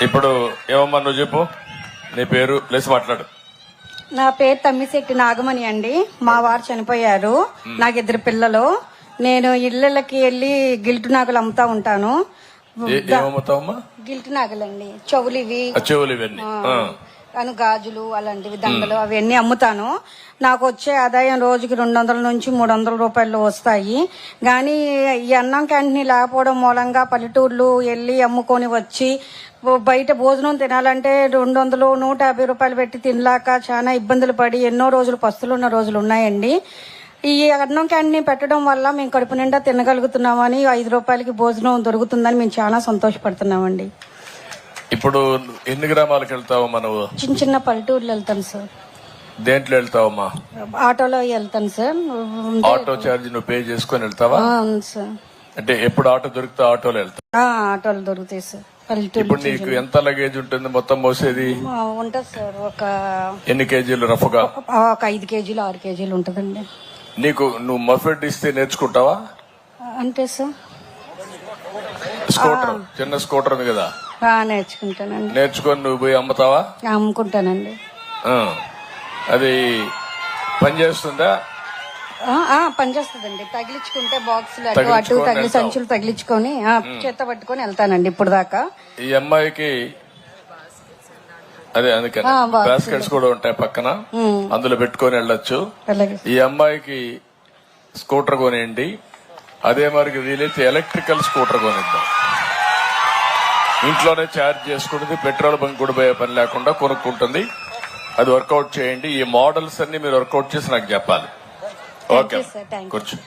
ఇప్పుడు ఏమమ్మా నువ్వు చెప్పు, నీ పేరు ప్లేస్ మాట్లాడు. నా పేరు తమ్మిశెట్టి నాగమణి అండి. మా వారు చనిపోయారు. నాకు 2 పిల్లలు. నేను ఇళ్ళకి వెళ్ళి గిల్టు నాగులు అమ్ముతా ఉంటాను. ఏమమ్ముతావమ్మా? గిల్టు నాగులండి, చెవులు ఇవి, చెవులు ఇవన్నీ, గాజులు అలాంటివి, దండలు అవన్నీ అమ్ముతాను. నాకు వచ్చే ఆదాయం రోజుకి 200 నుంచి 300 రూపాయలు వస్తాయి. కానీ ఈ అన్నం క్యాంటీన్ లేకపోవడం మూలంగా పల్లెటూర్లు వెళ్ళి అమ్ముకొని వచ్చి బయట భోజనం తినాలంటే 200, 150 రూపాయలు పెట్టి తినలేక చాలా ఇబ్బందులు పడి ఎన్నో రోజులు పస్తులు ఉన్న రోజులు ఉన్నాయండి. ఈ అన్నం క్యాంటీన్ పెట్టడం వల్ల మేము కడుపు నిండా తినగలుగుతున్నామని, 5 రూపాయలకి భోజనం దొరుకుతుందని మేము చాలా సంతోషపడుతున్నామండి. ఇప్పుడు ఎన్ని గ్రామాలకు వెళ్తావమ్మా నువ్వు? చిన్న చిన్న పల్లెటూర్లు వెళ్తాను సార్. దేంట్లో వెళ్తావమ్మా? ఆటోలో వెళ్తాను సార్. ఆటో ఛార్జ్ నువ్వు పే చేసుకుని వెళ్తావా? అవును సార్. అంటే ఎప్పుడు ఆటో దొరికితే ఆటోలో వెళ్తావు? ఆటోలు దొరుకుతాయి సార్. ఇప్పుడు నీకు ఎంత లగేజ్ ఉంటుంది మొత్తం మోసేది? ఉంటుంది సార్. ఒక ఎన్ని కేజీలు రఫ్గా? ఒక 5 కేజీలు 6 కేజీలు ఉంటుందండి. నువ్వు మఫెడ్ ఇస్తే నేర్చుకుంటావా? అంటే సార్ స్కూటర్, చిన్న స్కూటర్ ఉంది కదా, నేర్చుకుంటానండి. నేర్చుకొని నువ్వు పోయి అమ్ముతావా? అమ్ముకుంటానండి. అది పని చేస్తుందా? పనిచేస్తుందండి. తగిలించుకుంటే బాక్సులు అటు తగిలి సంచులు తగిలించుకొని చేత పట్టుకొని వెళ్తానండి ఇప్పుడు దాకా. ఈ అమ్మాయికి అదే అందుకని బాస్కెట్స్ కూడా ఉంటాయి పక్కన, అందులో పెట్టుకొని వెళ్ళొచ్చు. ఈ అమ్మాయికి స్కూటర్ కొనేయండి. అదే మరికి వీలైతే ఎలక్ట్రికల్ స్కూటర్ కొనిద్దాం. ఇంట్లోనే ఛార్జ్ చేసుకుంటుంది, పెట్రోల్ బంక్ కూడా పోయే పని లేకుండా కొనుక్కుంటుంది. అది వర్కౌట్ చేయండి. ఈ మోడల్స్ అన్ని మీరు వర్కౌట్ చేసి నాకు చెప్పాలి. ఓకే, కూర్చో.